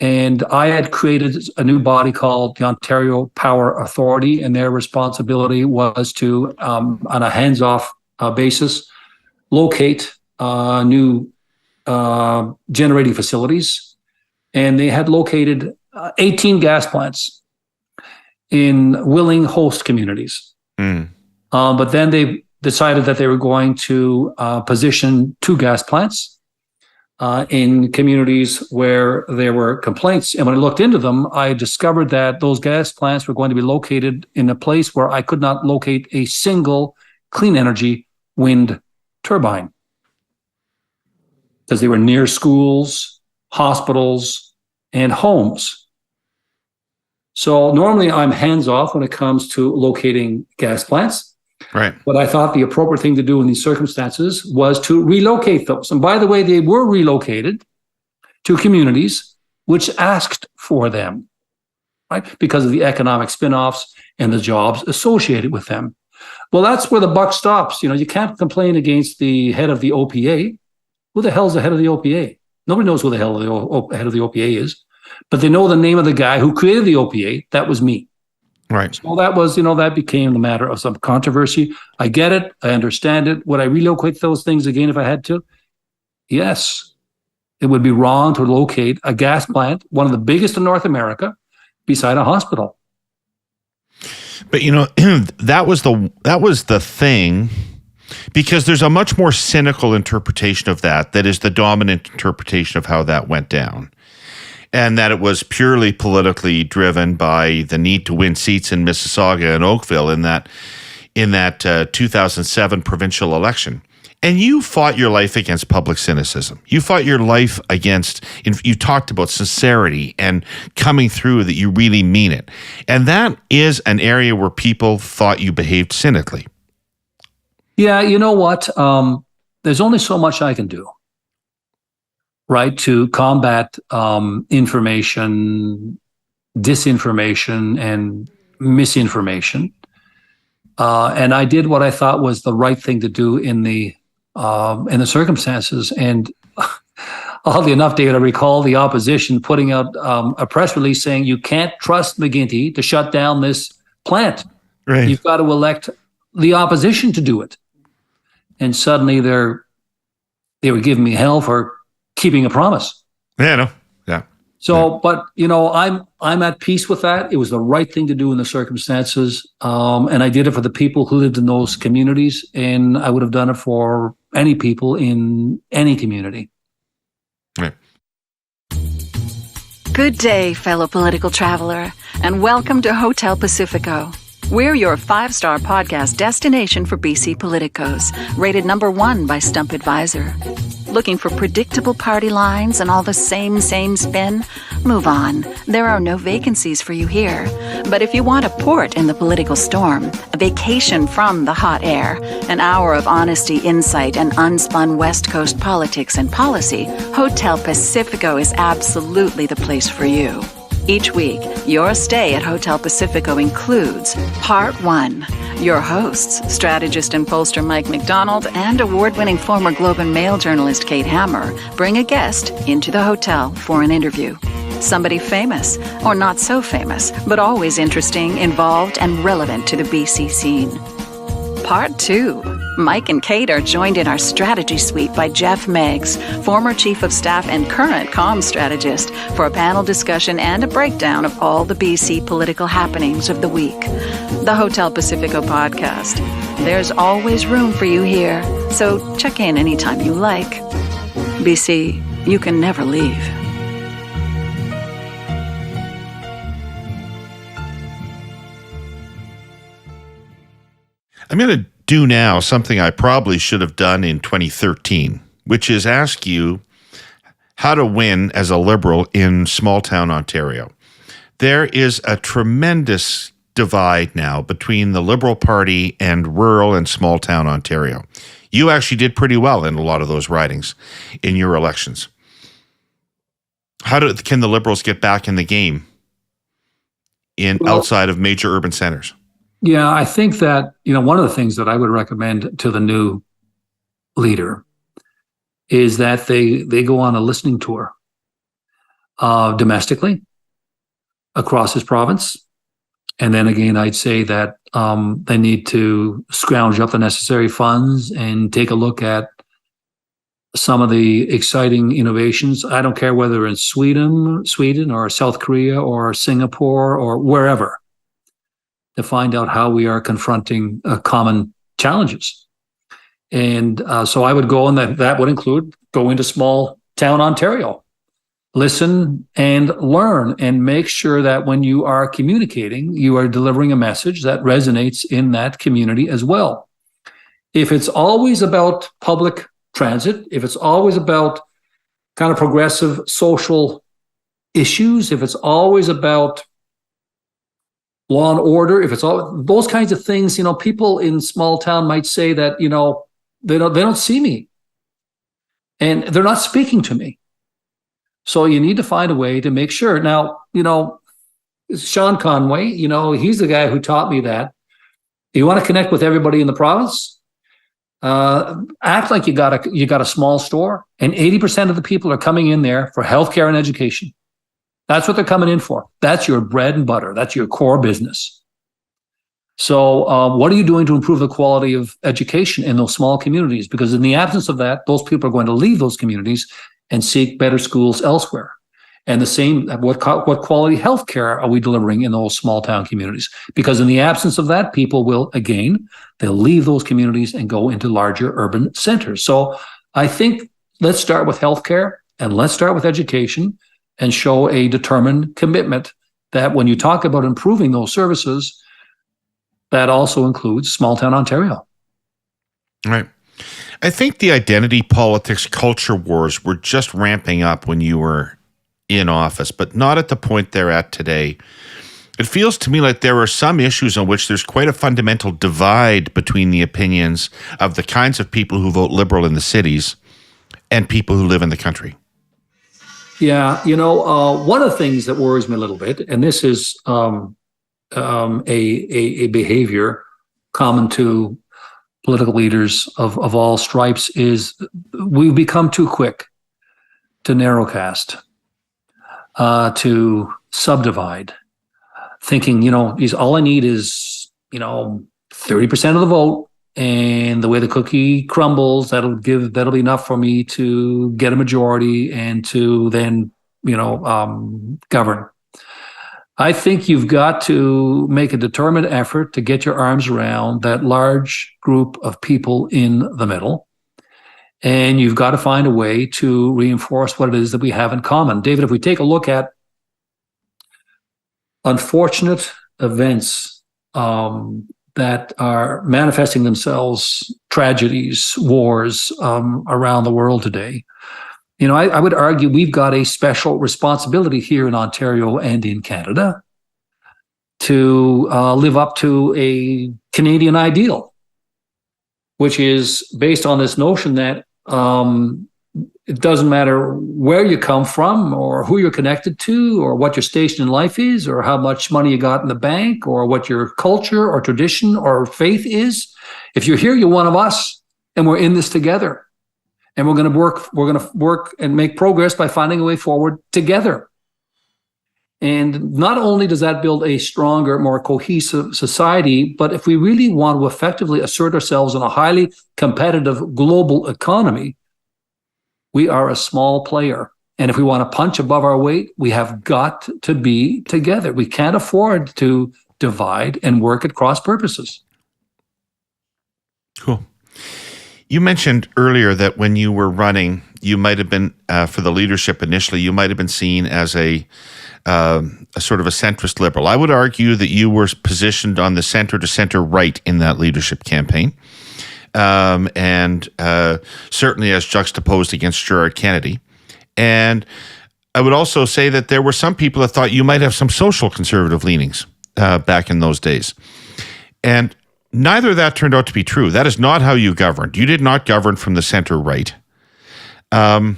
S2: And I had created a new body called the Ontario Power Authority, and their responsibility was to, on a hands-off basis, locate new generating facilities. And they had located 18 gas plants in willing host communities. But then they decided that they were going to position 2 gas plants in communities where there were complaints. And when I looked into them, I discovered that those gas plants were going to be located in a place where I could not locate a single clean energy wind turbine, because they were near schools, hospitals, and homes. So normally I'm hands off when it comes to locating gas plants.
S1: Right.
S2: But I thought the appropriate thing to do in these circumstances was to relocate those. And by the way, they were relocated to communities which asked for them, right? Because of the economic spin-offs and the jobs associated with them. Well, that's where the buck stops. You can't complain against the head of the OPA. Who the hell's the head of the OPA? Nobody knows who the hell the head of the OPA is, but they know the name of the guy who created the OPA. That was me.
S1: Right.
S2: So that was, that became the matter of some controversy. I get it. I understand it. Would I relocate those things again if I had to? Yes. It would be wrong to locate a gas plant, one of the biggest in North America, beside a hospital.
S1: But that was the thing, because there's a much more cynical interpretation of that is the dominant interpretation of how that went down. And that it was purely politically driven by the need to win seats in Mississauga and Oakville in that 2007 provincial election. And you fought your life against public cynicism. You fought your life against, you talked about sincerity and coming through that you really mean it. And that is an area where people thought you behaved cynically.
S2: Yeah, you know what? There's only so much I can do, right, to combat information, disinformation, and misinformation. And I did what I thought was the right thing to do in the circumstances. And oddly enough, David, I recall the opposition putting out a press release saying you can't trust McGuinty to shut down this plant.
S1: Right.
S2: You've got to elect the opposition to do it. And suddenly they were giving me hell for keeping a promise.
S1: Yeah, no. Yeah.
S2: So, but I'm at peace with that. It was the right thing to do in the circumstances, and I did it for the people who lived in those communities, and I would have done it for any people in any community.
S1: Right.
S3: Good day, fellow political traveler, and welcome to Hotel Pacifico. We're your 5-star podcast destination for BC politicos, rated #1 by Stump Advisor. Looking for predictable party lines and all the same spin? Move on. There are no vacancies for you here. But if you want a port in the political storm, a vacation from the hot air, an hour of honesty, insight, and unspun West Coast politics and policy, Hotel Pacifico is absolutely the place for you. Each week, your stay at Hotel Pacifico includes Part 1. Your hosts, strategist and pollster Mike McDonald and award-winning former Globe and Mail journalist Kate Hammer, bring a guest into the hotel for an interview. Somebody famous, or not so famous, but always interesting, involved, and relevant to the BC scene. Part 2. Mike and Kate are joined in our strategy suite by Jeff Meggs, former chief of staff and current comms strategist, for a panel discussion and a breakdown of all the BC political happenings of the week. The Hotel Pacifico podcast. There's always room for you here, so check in anytime you like. BC, you can never leave.
S1: I'm going to do now something I probably should have done in 2013, which is ask you how to win as a Liberal in small town Ontario. There is a tremendous divide now between the Liberal Party and rural and small town Ontario. You actually did pretty well in a lot of those ridings in your elections. Can the Liberals get back in the game outside of major urban centers?
S2: Yeah, I think that, one of the things that I would recommend to the new leader is that they go on a listening tour domestically across his province. And then again, I'd say that they need to scrounge up the necessary funds and take a look at some of the exciting innovations. I don't care whether in Sweden or South Korea or Singapore or wherever. to find out how we are confronting common challenges. And so I would go, and that would include go into small town Ontario, listen and learn, and make sure that when you are communicating, you are delivering a message that resonates in that community as well. If it's always about public transit, if it's always about kind of progressive social issues, if it's always about law and order, if it's all those kinds of things, people in small town might say that, they don't see me and they're not speaking to me. So you need to find a way to make sure. Now, Sean Conway, he's the guy who taught me that. You want to connect with everybody in the province? Act like you got a small store, and 80% of the people are coming in there for healthcare and education. That's what they're coming in for. That's your bread and butter. That's your core business. So what are you doing to improve the quality of education in those small communities? Because in the absence of that, those people are going to leave those communities and seek better schools elsewhere. And the same, what quality healthcare are we delivering in those small town communities? Because in the absence of that, people will, again, they'll leave those communities and go into larger urban centers. So I think let's start with healthcare and let's start with education and show a determined commitment that when you talk about improving those services, that also includes small town Ontario.
S1: Right. I think the identity politics culture wars were just ramping up when you were in office, but not at the point they're at today. It feels to me like there are some issues on which there's quite a fundamental divide between the opinions of the kinds of people who vote Liberal in the cities and people who live in the country.
S2: Yeah, one of the things that worries me a little bit, and this is a behavior common to political leaders of all stripes, is we've become too quick to narrowcast, to subdivide, thinking, all I need is, 30% of the vote, and the way the cookie crumbles, that'll be enough for me to get a majority and to then, govern. I think you've got to make a determined effort to get your arms around that large group of people in the middle. And you've got to find a way to reinforce what it is that we have in common. David, if we take a look at unfortunate events that are manifesting themselves, tragedies, wars around the world today, I would argue we've got a special responsibility here in Ontario and in Canada to live up to a Canadian ideal, which is based on this notion that it doesn't matter where you come from or who you're connected to or what your station in life is or how much money you got in the bank or what your culture or tradition or faith is. If you're here, you're one of us, and we're in this together. And we're going to work and make progress by finding a way forward together. And not only does that build a stronger, more cohesive society, but if we really want to effectively assert ourselves in a highly competitive global economy, we are a small player. And if we want to punch above our weight, we have got to be together. We can't afford to divide and work at cross purposes.
S1: Cool. You mentioned earlier that when you were running, you might have been, for the leadership initially, you might have been seen as a sort of a centrist liberal. I would argue that you were positioned on the center to center right in that leadership campaign, and certainly as juxtaposed against Gerard Kennedy. And I would also say that there were some people that thought you might have some social conservative leanings back in those days. And neither of that turned out to be true. That is not how you governed. You did not govern from the center right. And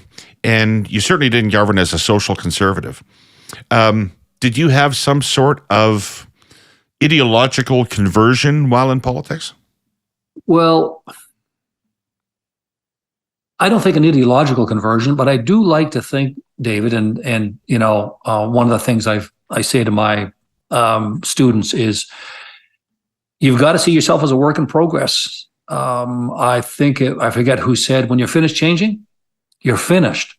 S1: you certainly didn't govern as a social conservative. Did you have some sort of ideological conversion while in politics?
S2: Well, I don't think an ideological conversion, but I do like to think, David, and one of the things I say to my students is, you've got to see yourself as a work in progress. I forget who said, when you're finished changing, you're finished.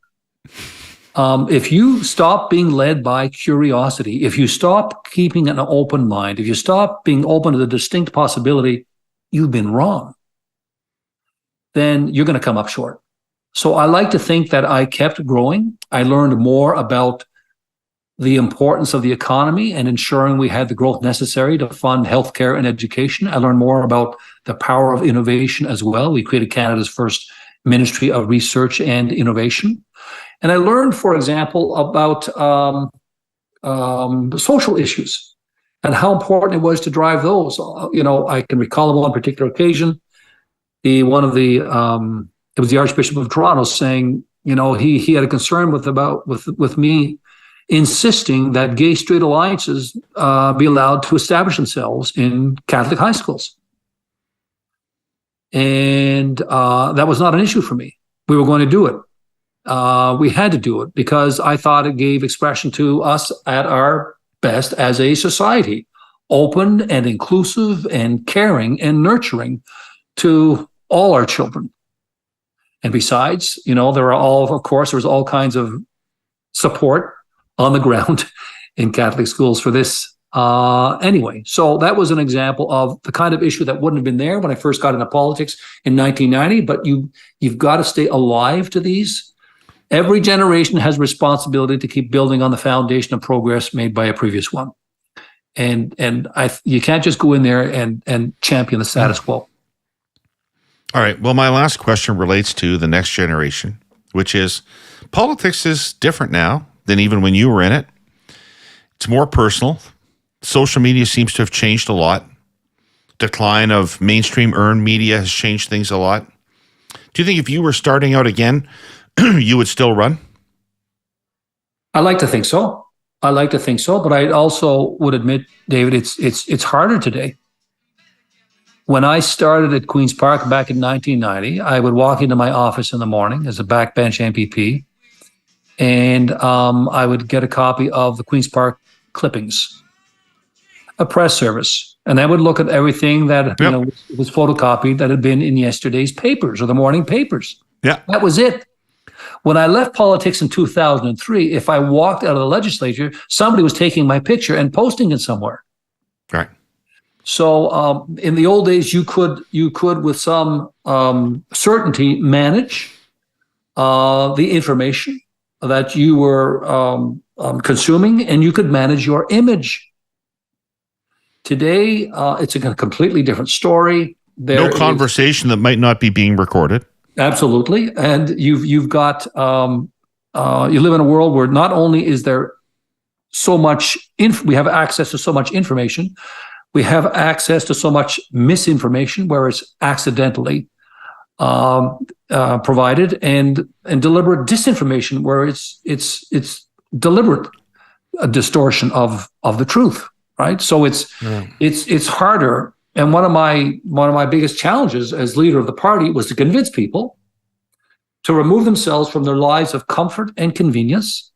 S2: If you stop being led by curiosity, if you stop keeping an open mind, if you stop being open to the distinct possibility you've been wrong, then you're going to come up short. So I like to think that I kept growing. I learned more about the importance of the economy and ensuring we had the growth necessary to fund healthcare and education. I learned more about the power of innovation as well. We created Canada's first Ministry of Research and Innovation. And I learned, for example, about social issues and how important it was to drive those. I can recall one particular occasion, it was the Archbishop of Toronto saying, he had a concern with me insisting that gay straight alliances be allowed to establish themselves in Catholic high schools. And that was not an issue for me. We were going to do it. We had to do it because I thought it gave expression to us at our best as a society, open and inclusive and caring and nurturing to all our children. And besides, there was all kinds of support on the ground in Catholic schools for this anyway. So that was an example of the kind of issue that wouldn't have been there when I first got into politics in 1990, but you've got to stay alive to these. Every generation has responsibility to keep building on the foundation of progress made by a previous one. And you can't just go in there and champion the status quo.
S1: All right. Well, my last question relates to the next generation, which is politics is different now than even when you were in it. It's more personal. Social media seems to have changed a lot. Decline of mainstream earned media has changed things a lot. Do you think if you were starting out again, you would still run?
S2: I like to think so. But I also would admit, David, it's harder today. When I started at Queen's Park back in 1990, I would walk into my office in the morning as a backbench MPP, and I would get a copy of the Queen's Park clippings, a press service, and I would look at everything that was photocopied that had been in yesterday's papers or the morning papers.
S1: Yeah,
S2: that was it. When I left politics in 2003, if I walked out of the legislature, somebody was taking my picture and posting it somewhere.
S1: Right.
S2: So in the old days, you could with some certainty manage the information that you were consuming, and you could manage your image. Today, it's a completely different story.
S1: No conversation that might not be being recorded.
S2: Absolutely, and you've got you live in a world where not only is there so much we have access to so much information. We have access to so much misinformation where it's accidentally provided, and deliberate disinformation where it's deliberate distortion of the truth. Right. So it's harder. And one of my biggest challenges as leader of the party was to convince people to remove themselves from their lives of comfort and convenience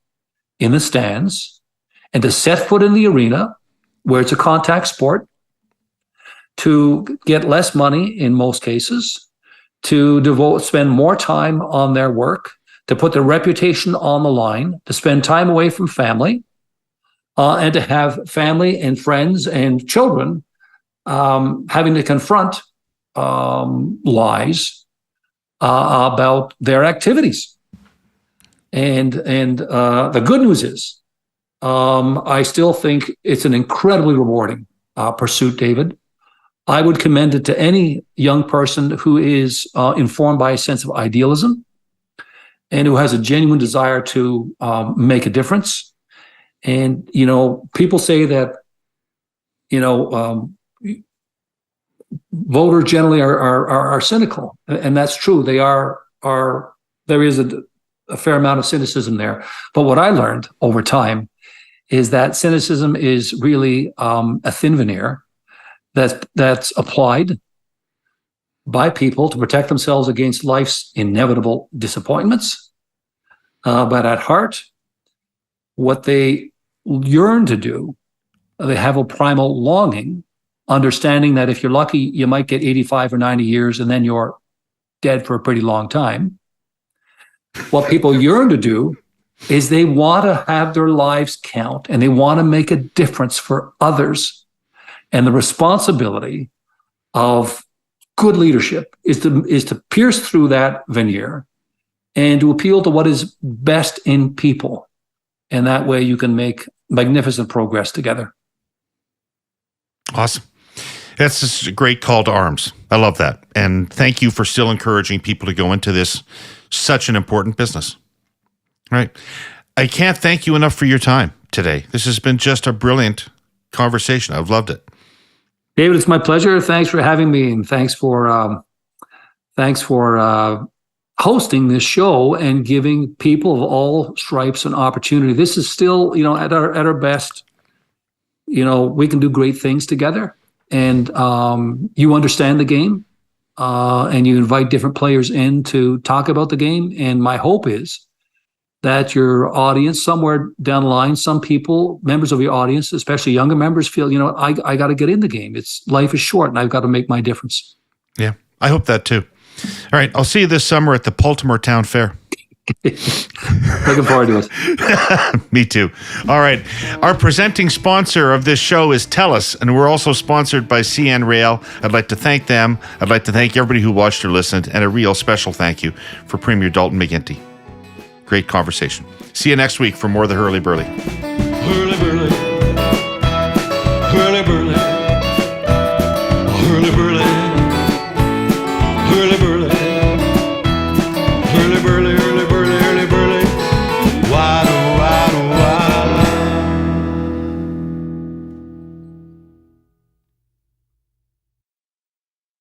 S2: in the stands and to set foot in the arena where it's a contact sport, to get less money in most cases, to spend more time on their work, to put their reputation on the line, to spend time away from family, and to have family and friends and children having to confront lies about their activities. And the good news is, I still think it's an incredibly rewarding pursuit, David. I would commend it to any young person who is informed by a sense of idealism and who has a genuine desire to make a difference. And, people say that, voters generally are cynical, and that's true. They are. There is a fair amount of cynicism there. But what I learned over time is that cynicism is really a thin veneer that's applied by people to protect themselves against life's inevitable disappointments. But at heart, what they yearn to do, they have a primal longing, understanding that if you're lucky, you might get 85 or 90 years and then you're dead for a pretty long time. What people yearn to do is they want to have their lives count and they want to make a difference for others. And the responsibility of good leadership is to pierce through that veneer and to appeal to what is best in people. And that way you can make magnificent progress together.
S1: Awesome. That's just a great call to arms. I love that. And thank you for still encouraging people to go into this such an important business. All right. I can't thank you enough for your time today. This has been just a brilliant conversation. I've loved it.
S2: David, it's my pleasure. Thanks for having me, and thanks for hosting this show and giving people of all stripes an opportunity. This is still, at our best, we can do great things together. And you understand the game, and you invite different players in to talk about the game. And my hope is that your audience, somewhere down the line, some people, members of your audience, especially younger members, feel, I got to get in the game. Life is short, and I've got to make my difference.
S1: Yeah, I hope that too. All right, I'll see you this summer at the Baltimore Town Fair.
S2: Looking forward to it.
S1: Me too. All right. Our presenting sponsor of this show is TELUS, and we're also sponsored by CN Rail. I'd like to thank them. I'd like to thank everybody who watched or listened, and a real special thank you for Premier Dalton McGuinty. Great conversation. See you next week for more of the Herle Burly.
S4: Herle Burly.